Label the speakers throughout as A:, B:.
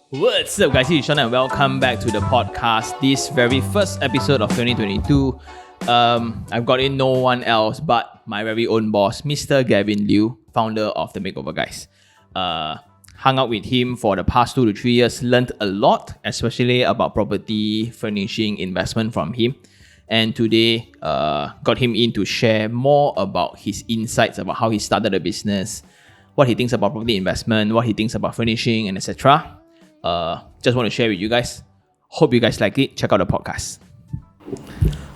A: What's up, guys? This is Sean and welcome back to the podcast. This very first episode of 2022. I've got in no one else but my very own boss, Mr. Gavin Liew, founder of the Makeover Guys. Hung out with him for the past 2 to 3 years, learned a lot, especially about property, furnishing, investment from him. And today, got him in to share more about his insights about how he started the business, what he thinks about property investment, what he thinks about furnishing, and etc. Just want to share with you guys. Hope you guys like it. Check out the podcast.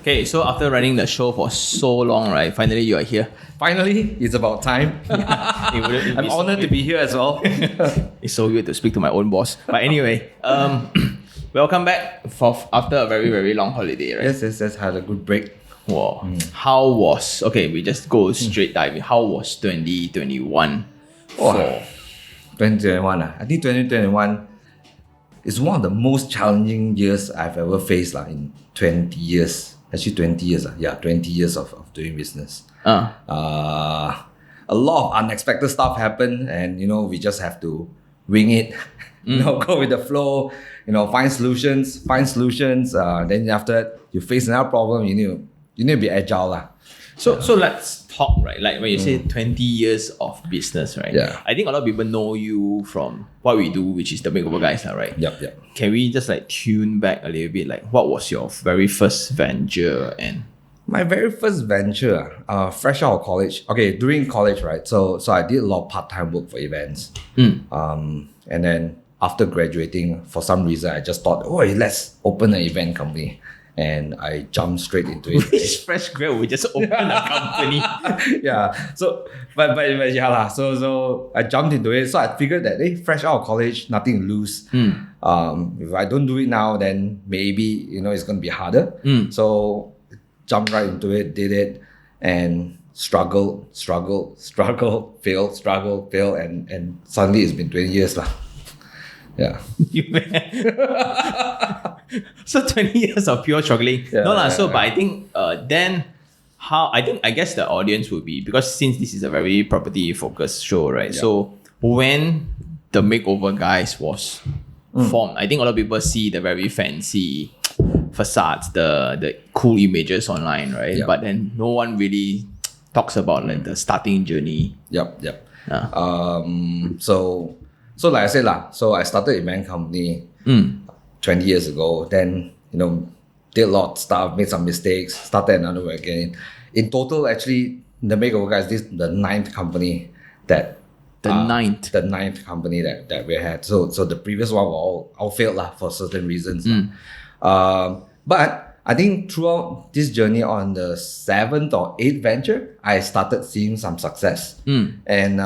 A: Okay, so after running the show for so long, right? Finally, you are here.
B: Finally, it's about time. I'm honored to be here as well.
A: It's so weird to speak to my own boss. But anyway, welcome back after a very, very long holiday, right?
B: Yes. Had a good break.
A: Wow. How was... Okay, we just go straight diving. How was 2021 for...
B: 2021. I think 2021 is one of the most challenging years I've ever faced in 20 years. Actually, 20 years. 20 years of doing business. A lot of unexpected stuff happened, and we just have to wing it. Go with the flow. Find solutions. Then after that, you face another problem. You need to be agile.
A: So let's talk, right? Like when you say 20 years of business, right?
B: Yeah.
A: I think a lot of people know you from what we do, which is the Makeover Guys, right?
B: Yep.
A: Can we just tune back a little bit? Like, what was your very first venture? And
B: my very first venture, fresh out of college. Okay, during college, right? So I did a lot of part-time work for events. And then after graduating, for some reason, I just thought, let's open an event company. And I jumped straight into it.
A: Which fresh grad would just open a company?
B: So I jumped into it. So I figured that fresh out of college, nothing to lose. If I don't do it now, then maybe it's gonna be harder. So jumped right into it, did it, and struggle, fail, and suddenly it's been 20 years lah. Yeah.
A: So 20 years of pure struggling. But I think then I guess the audience will be, because since this is a very property focused show, right?
B: Yeah.
A: So when the Makeover Guys was formed, I think a lot of people see the very fancy facades, the cool images online, right?
B: Yep.
A: But then no one really talks about the starting journey.
B: Yep. So like I said so I started an event company 20 years ago. Then did a lot of stuff, made some mistakes, started another way again. In total, actually, the Makeover Guys, this is the ninth company that company that we had. So the previous one were all failed for certain reasons. But I think throughout this journey on the 7th or 8th venture, I started seeing some success. And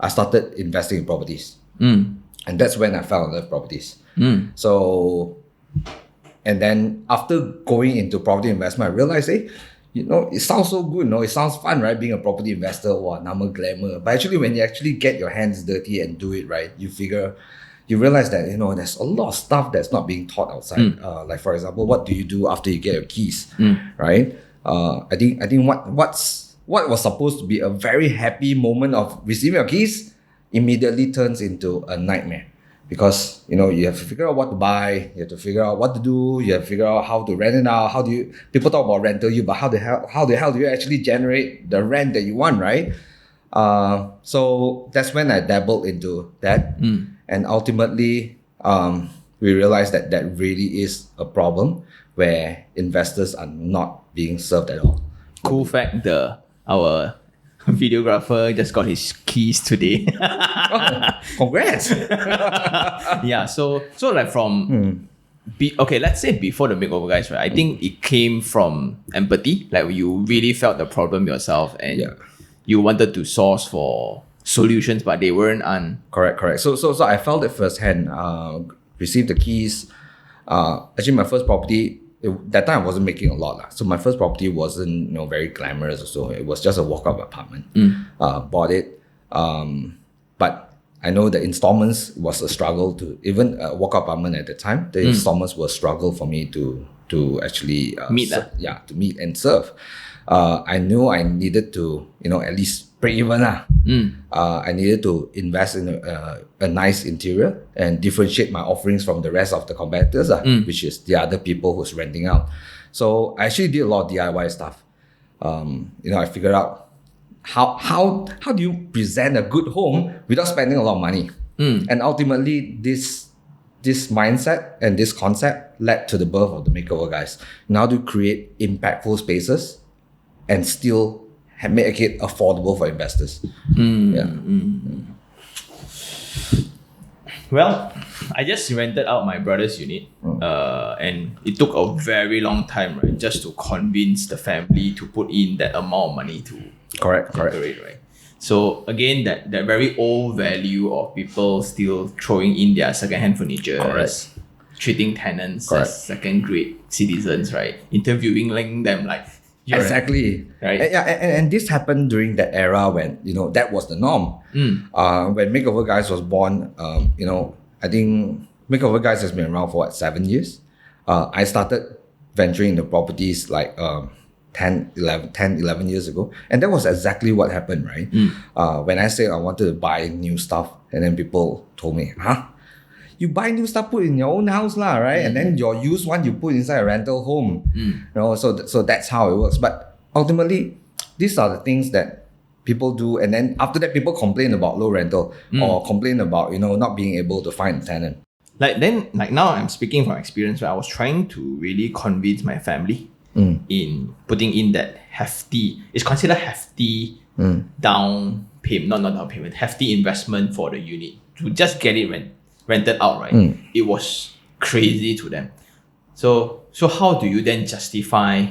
B: I started investing in properties. And that's when I fell in love with properties. So, and then after going into property investment, I realized, it sounds so good, it sounds fun, right? Being a property investor, number glamour. But actually, when you actually get your hands dirty and do it right, you realize that, there's a lot of stuff that's not being taught outside. Like for example, what do you do after you get your keys, right? I think what was supposed to be a very happy moment of receiving your keys immediately turns into a nightmare, because you have to figure out what to buy, you have to figure out what to do, you have to figure out how to rent it out. People talk about rental yield, but how the hell do you actually generate the rent that you want, right? So that's when I dabbled into that, and ultimately we realized that really is a problem where investors are not being served at all.
A: Cool fact, our videographer just got his keys today.
B: Congrats!
A: So from let's say before the Makeover Guys, right? I think it came from empathy. Like you really felt the problem yourself, and you wanted to source for solutions, but they weren't
B: Correct. So I felt it firsthand. Received the keys. Actually, my first property. That time I wasn't making a lot. So my first property wasn't very glamorous or so. It was just a walk-up apartment. Bought it. But I know the installments was a struggle to, even a walk-up apartment at the time, the installments were a struggle for me to actually
A: meet
B: to meet and serve. I knew I needed to, at least break even. I needed to invest in a nice interior and differentiate my offerings from the rest of the competitors, which is the other people who's renting out. So I actually did a lot of DIY stuff. I figured out how do you present a good home without spending a lot of money. And ultimately, this mindset and this concept led to the birth of the Makeover Guys. Now to create impactful spaces and still make it affordable for investors.
A: Well, I just rented out my brother's unit, and it took a very long time, right, just to convince the family to put in that amount of money to decorate, right? So again, that very old value of people still throwing in their second-hand furniture, treating tenants as second-grade citizens, right? Interviewing them like,
B: exactly.
A: Right.
B: And this happened during that era when, that was the norm. When Makeover Guys was born, I think Makeover Guys has been around for 7 years. I started venturing into properties like 10, 11 years ago. And that was exactly what happened, right? When I said I wanted to buy new stuff, and then people told me, you buy new stuff, put in your own house, right? And then your used one, you put inside a rental home. So that's how it works. But ultimately, these are the things that people do. And then after that, people complain about low rental or complain about, not being able to find a tenant.
A: Like now I'm speaking from experience where I was trying to really convince my family in putting in that hefty, it's considered hefty down payment, not down payment, hefty investment for the unit to just get it rented out, right? It was crazy to them. So how do you then justify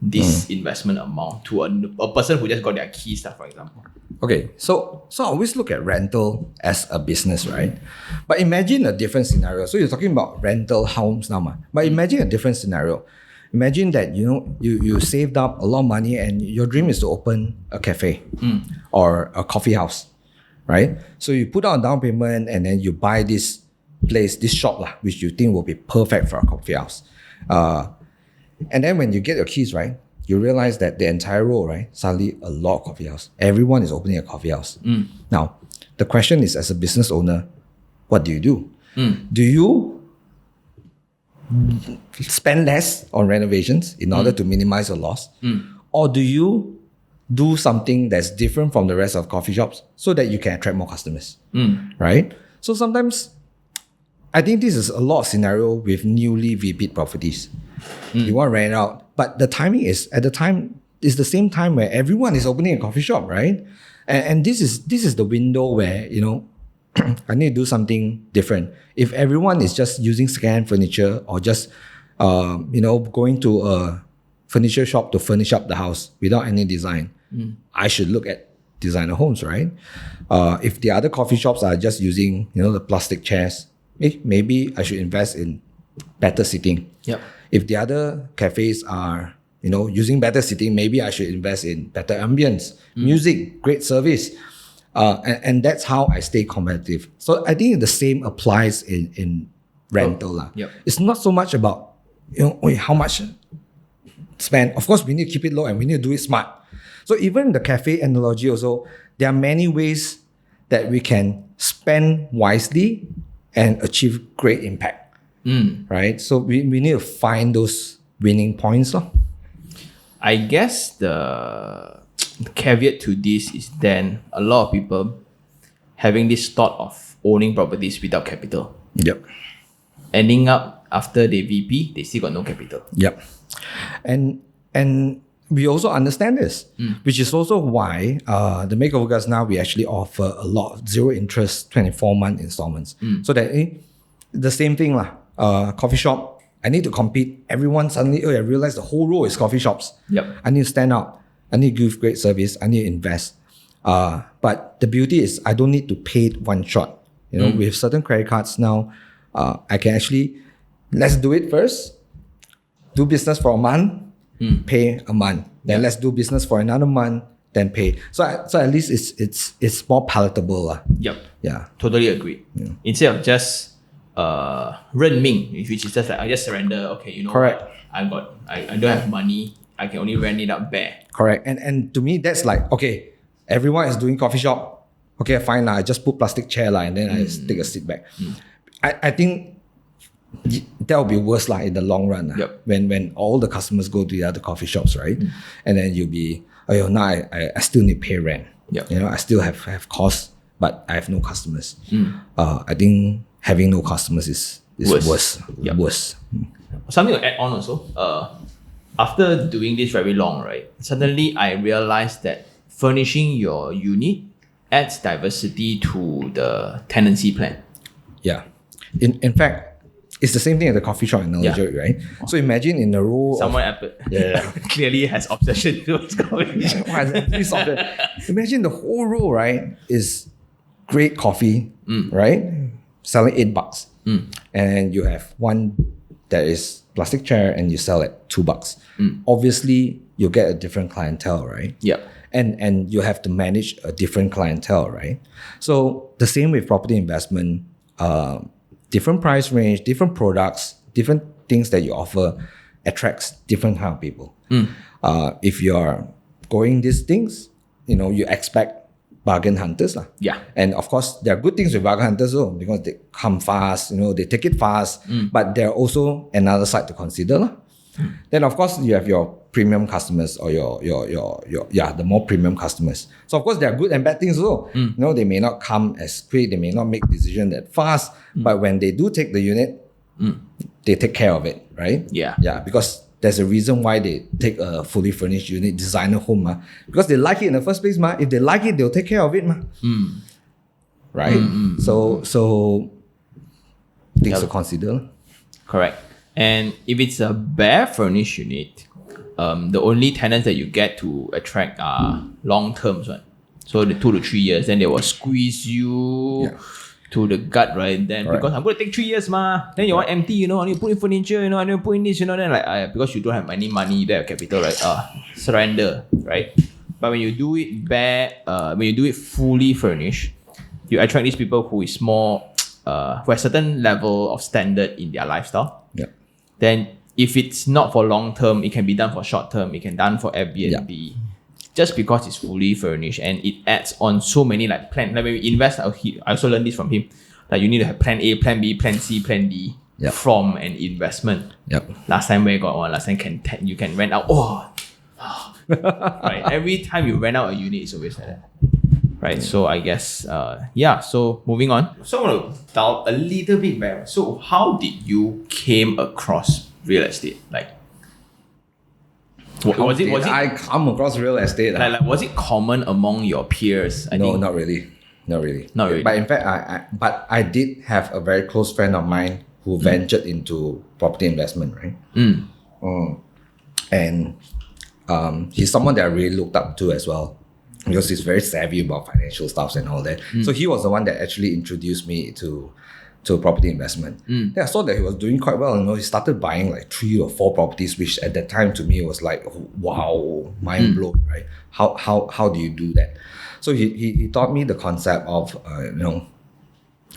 A: this investment amount to a person who just got their key stuff, for example?
B: Okay, so I always look at rental as a business, right? But imagine a different scenario. So you're talking about rental homes now, but imagine a different scenario. Imagine that you saved up a lot of money and your dream is to open a cafe or a coffee house, right? So you put out a down payment and then you buy this place, this shop, which you think will be perfect for a coffee house. And then when you get your keys, right, you realize that the entire row, right, suddenly a lot of coffee house. Everyone is opening a coffee house. Now, the question is, as a business owner, what do you do? Do you spend less on renovations in order to minimize your loss? Or do you do something that's different from the rest of coffee shops so that you can attract more customers? Right? So sometimes, I think this is a lot of scenario with newly repeat properties. You want to rent out, but the timing is at the time is the same time where everyone is opening a coffee shop, right? And this is the window where I need to do something different. If everyone is just using second-hand furniture or just going to a furniture shop to furnish up the house without any design, I should look at designer homes, right? If the other coffee shops are just using the plastic chairs, maybe I should invest in better seating. If the other cafes are using better seating, maybe I should invest in better ambience, music, great service. And that's how I stay competitive. So I think the same applies in rental. It's not so much about how much spend. Of course, we need to keep it low and we need to do it smart. So even the cafe analogy also, there are many ways that we can spend wisely and achieve great impact. Right? So we need to find those winning points.
A: I guess the caveat to this is then a lot of people having this thought of owning properties without capital. Ending up after they VP, they still got no capital.
B: And we also understand this, which is also why the Makeover Guys now we actually offer a lot of zero interest 24-month installments. So that the same thing coffee shop, I need to compete. Everyone suddenly, I realize the whole row is coffee shops. I need to stand out. I need to give great service. I need to invest. But the beauty is I don't need to pay it one shot. With certain credit cards now, I can actually, let's do it first. Do business for a month, pay a month. Then let's do business for another month, then pay. So at least it's more palatable.
A: Totally agree. Instead of just 认命, which is just like I just surrender. Okay, correct. What? I don't have money. I can only rent it out bare.
B: Correct. And to me, that's like, okay, everyone is doing coffee shop. Okay, fine. I just put plastic chair and then I take a seat back. I think that will be worse in the long run.
A: Yep.
B: When all the customers go to the other coffee shops, right? And then you'll be, oh, now I still need to pay rent.
A: Yep.
B: I still have costs, but I have no customers. I think having no customers is worse.
A: Yep.
B: Worse.
A: Something to add on also. After doing this very long, right? Suddenly I realized that furnishing your unit adds diversity to the tenancy plan.
B: Yeah. In fact, it's the same thing at the coffee shop analogy, right? So imagine in the row
A: Someone clearly has obsession towards coffee.
B: Imagine the whole row, right, is great coffee, right? Selling $8. And you have one that is plastic chair and you sell at $2. Obviously, you get a different clientele, right?
A: Yep.
B: And you have to manage a different clientele, right? So the same with property investment, different price range, different products, different things that you offer attracts different kind of people. If you're going these things, you expect bargain hunters.
A: Yeah.
B: And of course, there are good things with bargain hunters though, because they come fast, they take it fast, but there are also another side to consider. Then of course, you have your premium customers or your the more premium customers. So of course, there are good and bad things also. They may not come as quick, they may not make decisions that fast, but when they do take the unit, they take care of it, right?
A: Yeah.
B: Yeah, because there's a reason why they take a fully furnished unit, designer home, because they like it in the first place. If they like it, they'll take care of it. Right? So things to consider.
A: Correct. And if it's a bare furnished unit, the only tenants that you get to attract are long terms, right? So the 2 to 3 years, then they will squeeze you to the gut, right? Then because I'm going to take 3 years, then you want empty, I need to put in furniture, I need to put in this, then because you don't have any money, you don't have capital, right? Surrender, right? But when you do it bare, when you do it fully furnished, you attract these people who is more, who have a certain level of standard in their lifestyle.
B: Yeah.
A: Then if it's not for long term, it can be done for short term, it can be done for Airbnb. Just because it's fully furnished and it adds on so many plan. Like when we invest, I also learned this from him. Like you need to have plan A, plan B, plan C, plan D from an investment. Last time where got one, last time you can rent out. Right. Every time you rent out a unit, it's always like that. Right. So I guess so moving on. So I want to delve a little bit back. So how did you came across real estate? Was it
B: I come across real estate?
A: Was it common among your peers?
B: No, not really. Not really. But in fact, I did have a very close friend of mine who ventured into property investment, right? And he's someone that I really looked up to as well, because he's very savvy about financial stuff and all that. So he was the one that actually introduced me to property investment. Then I saw that he was doing quite well. He started buying 3 or 4 properties, which at that time to me was like, wow, mind blown, right? How do you do that? So he taught me the concept of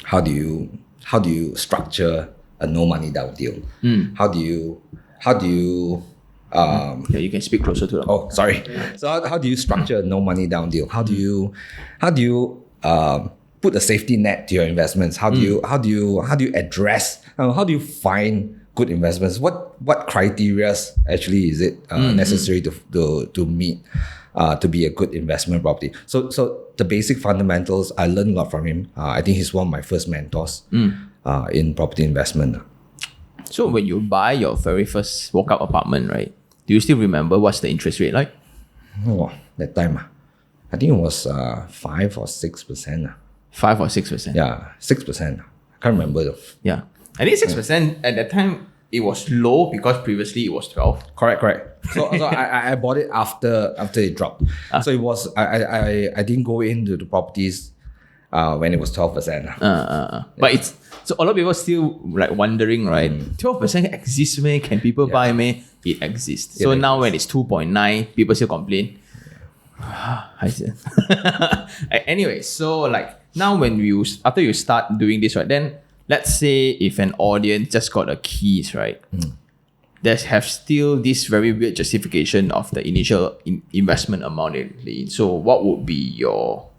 B: how do you structure a no money down deal? How do you
A: you can speak closer to them.
B: Oh, sorry. So how do you structure a no money down deal? How do you put a safety net to your investments? How do you address? How do you find good investments? What criteria actually is it necessary to meet to be a good investment property? So the basic fundamentals, I learned a lot from him. I think he's one of my first mentors in property investment.
A: So when you buy your very first walk-up apartment, right? Do you still remember what's the interest rate like?
B: Oh, that time, I think it was 5 or 6%.
A: 5 or 6%?
B: Yeah, 6%. I can't remember though.
A: Yeah. I think 6% at that time, it was low because previously it was 12.
B: Correct. So I bought it after it dropped. So it was, I didn't go into the properties when it was 12%.
A: But it's, so a lot of people still wondering, right? 12% exists, man. Can people buy, man? It exists. So now when it's 2.9, people still complain. I see. Anyway, so now after you start doing this, right, then let's say if an audience just got the keys, right, there's have still this very weird justification of the initial investment amount in. So what would be your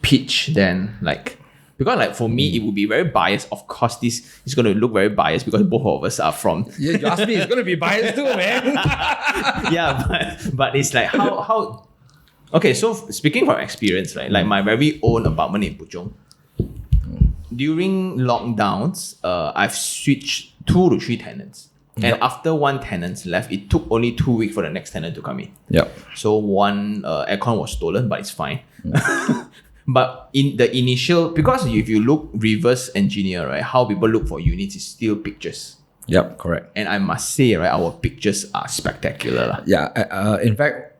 A: pitch then? Like, because like for me, it would be very biased. Of course, this is going to look very biased because both of us are from.
B: Yeah, you ask me, it's going to be biased too, man.
A: Yeah, but it's like how. Okay, so speaking from experience, right? Like my very own apartment in Puchong. During lockdowns, I've switched 2 to 3 tenants. And after one tenant left, it took only 2 weeks for the next tenant to come in.
B: Yep.
A: So one aircon was stolen, but it's fine. But in the initial, because if you look reverse engineer, right, how people look for units is still pictures.
B: Yep, correct.
A: And I must say, right, our pictures are spectacular. Lah.
B: Yeah, in fact,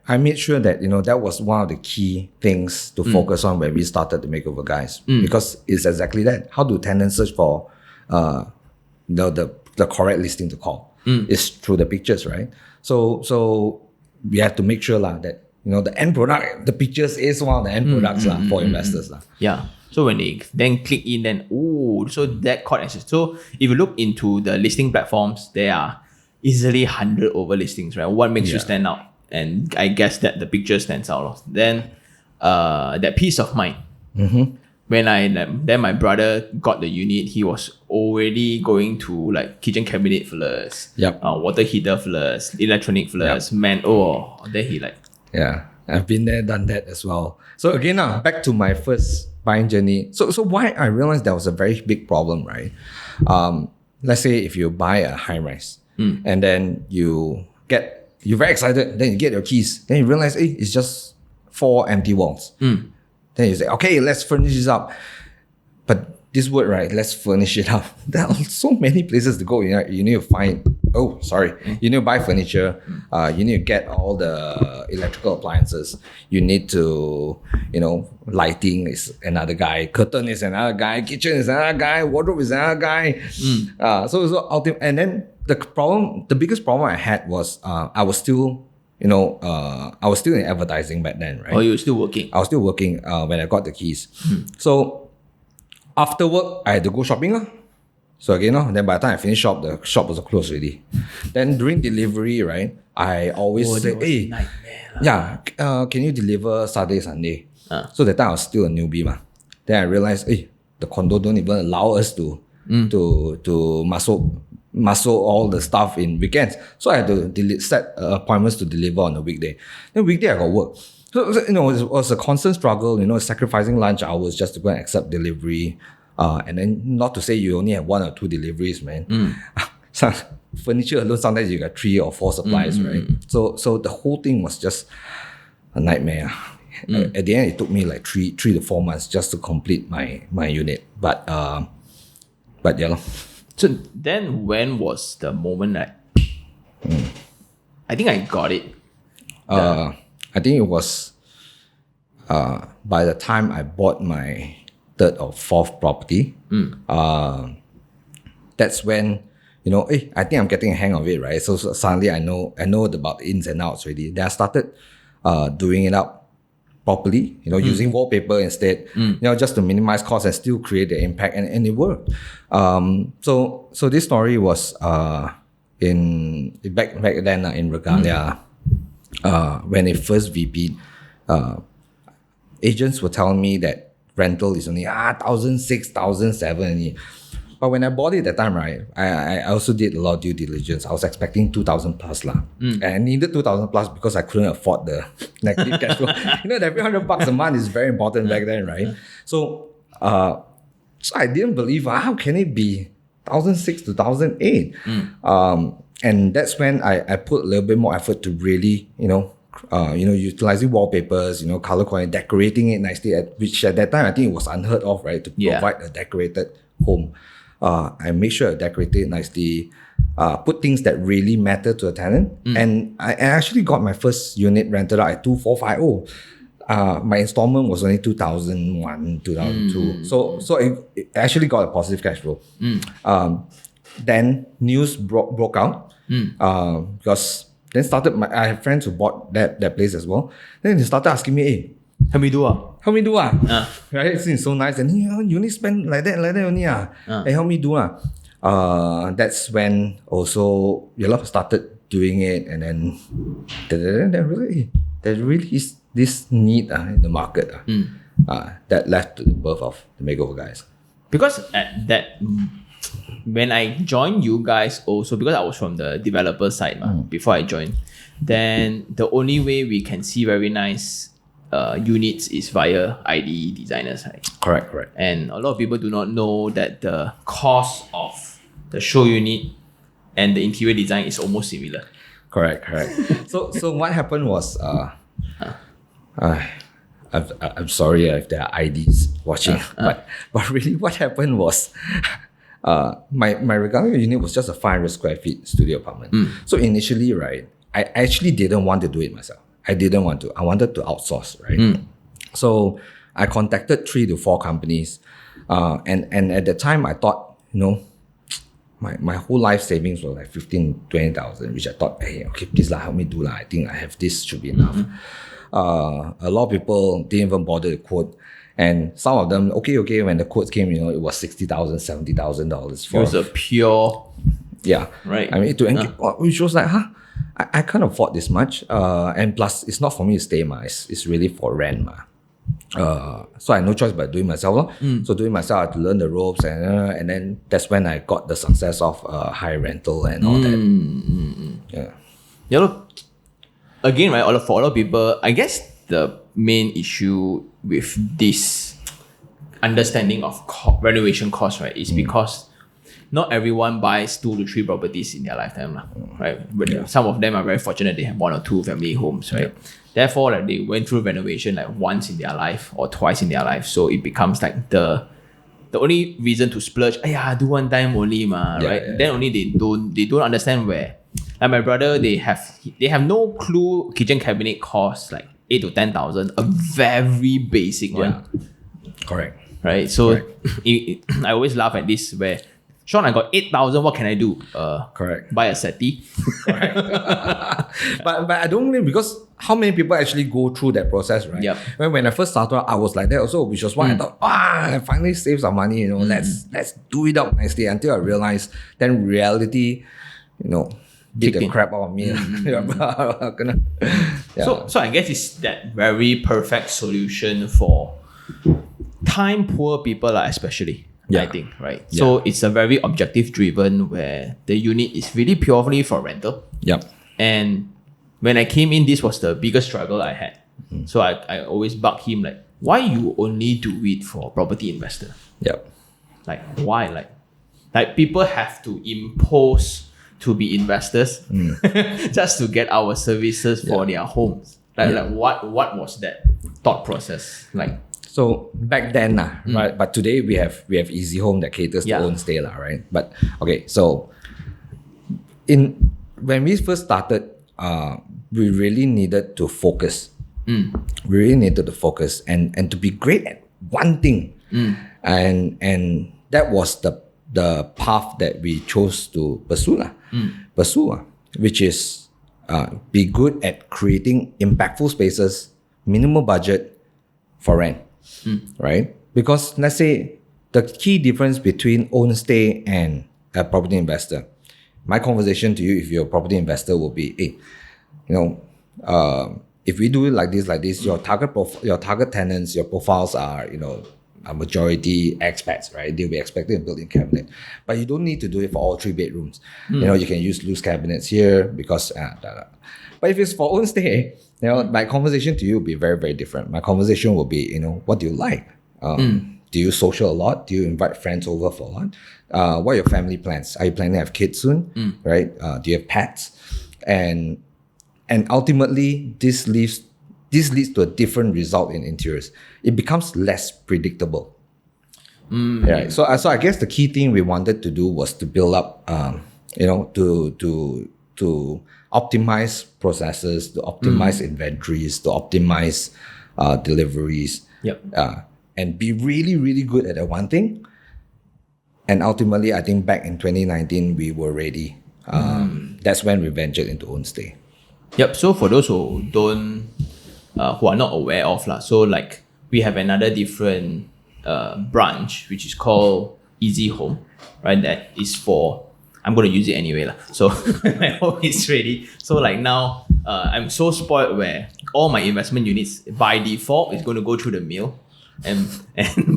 B: I made sure that, that was one of the key things to focus on when we started the Makeover Guys. Because it's exactly that. How do tenants search for the correct listing to call? It's through the pictures, right? So we have to make sure that the end product, the pictures is one of the end products for investors.
A: Yeah. So when they then click in, then so that caught access. So if you look into the listing platforms, there are easily 100 over listings, right? What makes you stand out? And I guess that the picture stands out. Then that peace of mind. When my brother got the unit, he was already going to like kitchen cabinet first, water heater first, electronic first, then he like.
B: Yeah, I've been there, done that as well. So again, back to my first buying journey. So why I realized there was a very big problem, right? Let's say if you buy a high rise and then you're very excited, then you get your keys, then you realize, hey, it's just 4 empty walls. Then you say, okay, let's furnish this up. But this word, right, let's furnish it up. There are so many places to go. You need to find, you need to buy furniture. You need to get all the electrical appliances. You need to, lighting is another guy. Curtain is another guy. Kitchen is another guy. Wardrobe is another guy. So ultimately, and then the biggest problem I had was I was still in advertising back then, right?
A: Oh, you were still working?
B: I was still working when I got the keys. So after work, I had to go shopping. So again, then by the time I finished shop, the shop was closed already. Then during delivery, right, I always say, hey, can you deliver Saturday, Sunday? So that time I was still a newbie. Then I realized, hey, the condo don't even allow us to muscle all the stuff in weekends. So I had to set appointments to deliver on a weekday. Then weekday I got work. So it was a constant struggle, sacrificing lunch hours just to go and accept delivery. And then not to say you only have 1 or 2 deliveries, man. Some furniture alone, sometimes you got 3 or 4 supplies, right? So the whole thing was just a nightmare. At the end, it took me like 3 to 4 months just to complete my unit. But yeah.
A: So then when was the moment that I think I got it?
B: I think it was by the time I bought my 3rd or 4th property. That's when, hey, I think I'm getting a hang of it, right? So suddenly I know about the ins and outs already. Then I started doing it up properly, using wallpaper instead, just to minimize costs and still create the impact, and it worked. So this story was back then in Regalia, when it first VP'd, agents were telling me that rental is only 1,600, 1,700. But when I bought it at that time, right, I also did a lot of due diligence. I was expecting 2,000 plus And I needed 2,000 plus because I couldn't afford the negative cash flow. That every $100 a month is very important back then, right? So I didn't believe, how can it be 1,600 to 1,008? And that's when I put a little bit more effort to really, utilizing wallpapers, color coding, decorating it nicely. Which at that time I think it was unheard of, right? To provide a decorated home. I make sure I decorate it nicely, put things that really matter to a tenant. And I actually got my first unit rented out at 2,450. My installment was only 2001, 2002. So it actually got a positive cash flow. Then news broke out because then I have friends who bought that place as well. Then they started asking me, hey,
A: help me do
B: right? It seems so nice. And you only spend like that only. Hey, help me do that's when also started doing it, and then there really is this need in the market that led to the birth of the Makeover Guys.
A: Because at that, when I joined you guys also, because I was from the developer side before I joined, then the only way we can see very nice units is via ID designers, right?
B: Correct.
A: And a lot of people do not know that the cost of the show unit and the interior design is almost similar.
B: Correct. So what happened was, I'm sorry if there are IDs watching, but really what happened was, my Regalia unit was just a 500 square feet studio apartment. So initially, right, I actually didn't want to do it myself. I didn't want to. I wanted to outsource, right? So I contacted 3 to 4 companies, and at the time I thought, my whole life savings was like 15,000-20,000, which I thought, hey, okay, please help me do I think I have this, should be enough. A lot of people didn't even bother to quote, and some of them, okay, when the quotes came, it was $60,000, $70,000 for.
A: It was a pure.
B: Yeah,
A: right.
B: I mean, which was like, I can't afford this much, and plus it's not for me to stay, it's really for rent, so I had no choice but doing myself. So doing myself, I had to learn the ropes, and then that's when I got the success of high rental and all that.
A: Yeah, look, again, right, for a lot of people, I guess the main issue with this understanding of renovation cost, right, is because not everyone buys 2 to 3 properties in their lifetime, right? But some of them are very fortunate; they have 1 or 2 family homes, right? Therefore, like, they went through renovation like once in their life or twice in their life, so it becomes like the only reason to splurge. Do one time only, right? Then only they don't understand where. Like my brother, they have no clue kitchen cabinet costs like 8 to 10,000, a very basic one.
B: Correct.
A: Right. So I always laugh at this where, Sean, I got 8,000. What can I do?
B: Correct.
A: Buy a settee.
B: Correct. but I don't really, because how many people actually go through that process, right?
A: Yep.
B: When I first started, I was like that also, which was why I thought, I finally saved some money. Let's do it up nicely, until I realized then reality, did the crap out of me.
A: So I guess it's that very perfect solution for time poor people, especially. I think, right?
B: Yeah.
A: So it's a very objective driven where the unit is really purely for rental.
B: Yep.
A: And when I came in, this was the biggest struggle I had. So I always bug him like, why you only do it for property investor?
B: Yep.
A: Like, why? Like people have to impose to be investors just to get our services for their homes. Like what was that thought process like?
B: So back then, right? But today we have Easy Home that caters to own stay, right? But okay, so when we first started, we really needed to focus. We really needed to focus and to be great at one thing, and that was the path that we chose to pursue, which is be good at creating impactful spaces, minimal budget for rent. Right? Because let's say the key difference between own stay and a property investor, my conversation to you if you're a property investor will be, hey, if we do it like this, your target tenants, your profiles are, a majority expats, right? They'll be expecting a built-in cabinet, but you don't need to do it for all 3 bedrooms. You can use loose cabinets here because, but if it's for own stay, my conversation to you will be very, very different. My conversation will be, what do you like? Do you social a lot? Do you invite friends over for a lot? What are your family plans? Are you planning to have kids soon? Right? Do you have pets? And ultimately, this leads to a different result in interiors. It becomes less predictable. Right? So I guess the key thing we wanted to do was to build up, to optimize processes, to optimize inventories, to optimize deliveries, and be really, really good at that one thing. And ultimately, I think back in 2019, we were ready. That's when we ventured into own stay.
A: Yep. So for those who don't, who are not aware of, so like we have another different branch which is called Easy Home, right? That is for, I'm going to use it anyway lah. So my home is ready. So like now, I'm so spoiled where all my investment units by default is going to go through the mail, and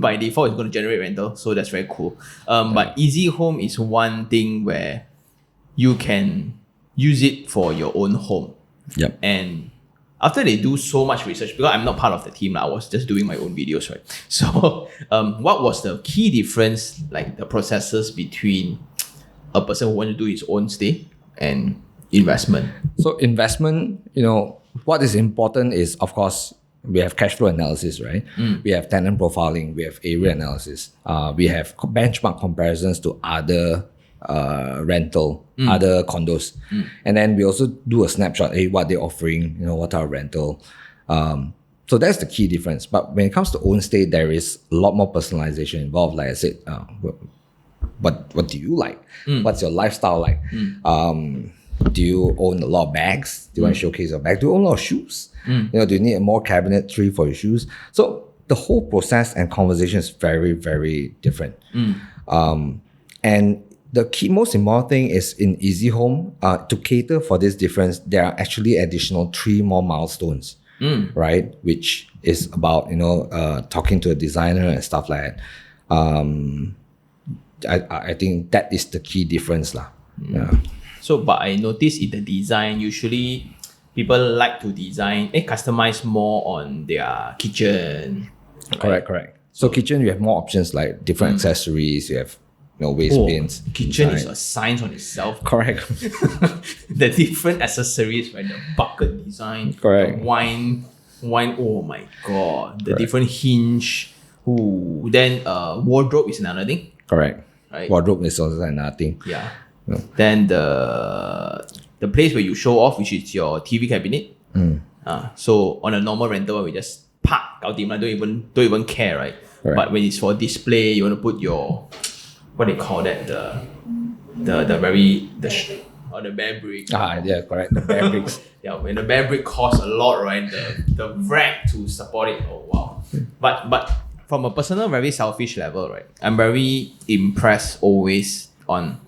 A: by default it's going to generate rental. So that's very cool. But Easy Home is one thing where you can use it for your own home.
B: Yep.
A: And after they do so much research, because I'm not part of the team, I was just doing my own videos, right? So what was the key difference, like the processes between a person who wants to do his own stay and investment?
B: So investment, what is important is, of course, we have cash flow analysis, right? We have tenant profiling, we have area analysis, we have benchmark comparisons to other rental, other condos. And then we also do a snapshot, what they're offering, what are rental. So that's the key difference. But when it comes to own stay, there is a lot more personalization involved. Like I said, what do you like? What's your lifestyle like? Do you own a lot of bags? Do you want to showcase your bag? Do you own a lot of shoes? Do you need a more cabinetry for your shoes? So the whole process and conversation is very, very different. And the most important thing is in Easy Home, to cater for this difference, there are actually additional 3 more milestones, right? Which is about, talking to a designer and stuff like that. I think that is the key difference lah. Yeah.
A: So, but I noticed in the design, usually people like to design, customize more on their kitchen. Right?
B: Correct. So kitchen, you have more options like different accessories. You have waste bins.
A: Kitchen is a science on itself.
B: Correct.
A: The different accessories, right? The bucket design.
B: Correct.
A: The wine. Oh my god. The different hinge. Ooh. Then wardrobe is another thing.
B: Correct.
A: Right.
B: Wardrobe is also another thing.
A: Yeah. Then the place where you show off, which is your TV cabinet. So on a normal rental, we just don't even care, right?
B: Correct.
A: But when it's for display, you want to put your, what they call that, the bare brick.
B: Yeah, correct. The bare bricks.
A: Yeah, when the bare brick costs a lot, right? The rack to support it. Oh wow. But from a personal, very selfish level, right? I'm very impressed always on,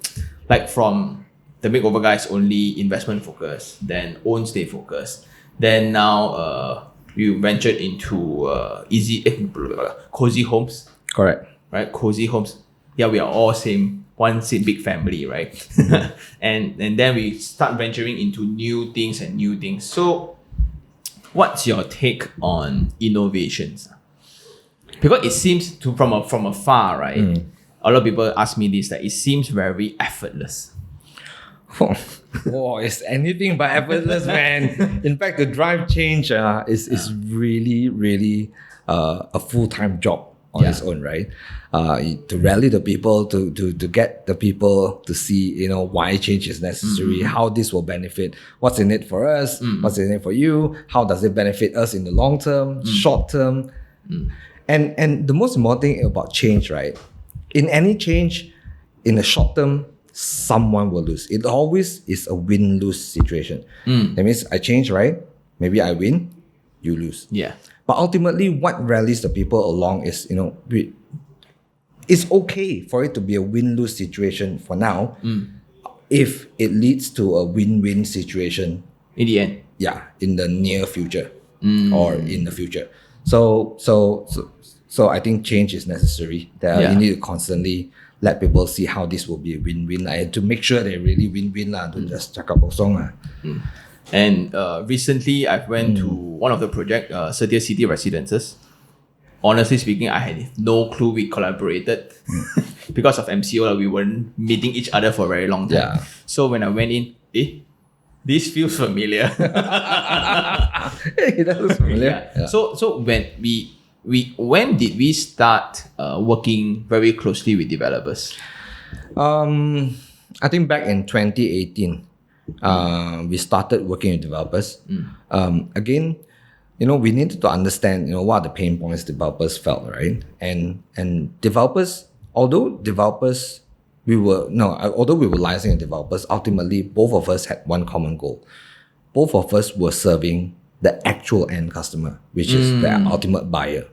A: like from the Makeover Guys only investment focus, then own stay focus, then now we ventured into cozy homes.
B: Correct.
A: Right, cozy homes. Yeah, we are all one same big family, right? and then we start venturing into new things. So, what's your take on innovations? Because it seems from afar, right? A lot of people ask me this, that it seems very effortless.
B: It's anything but effortless, man. In fact, the drive change is really, really a full-time job on its own, right? To rally the people, to get the people to see, why change is necessary, how this will benefit, what's in it for us, what's in it for you, how does it benefit us in the long term, short term. And the most important thing about change, right? In any change, in the short term, someone will lose. It always is a win-lose situation. That means I change, right? Maybe I win, you lose.
A: Yeah.
B: But ultimately, what rallies the people along is, it's okay for it to be a win-lose situation for now, if it leads to a win-win situation
A: in the end.
B: Yeah, in the near future or in the future. So I think change is necessary. You need to constantly let people see how this will be a win-win, to make sure they really win-win, don't just cakap kosong.
A: And recently, I went to one of the project, Setia City Residences. Honestly speaking, I had no clue we collaborated. Because of MCO, we weren't meeting each other for a very long time.
B: Yeah.
A: So when I went in, this feels familiar.
B: It looks familiar.
A: Yeah. So when did we start working very closely with developers?
B: I think back in 2018, we started working with developers. Again, we needed to understand, what are the pain points developers felt, right? And developers, although we were liaising with developers, ultimately both of us had one common goal. Both of us were serving the actual end customer, which is the ultimate buyer.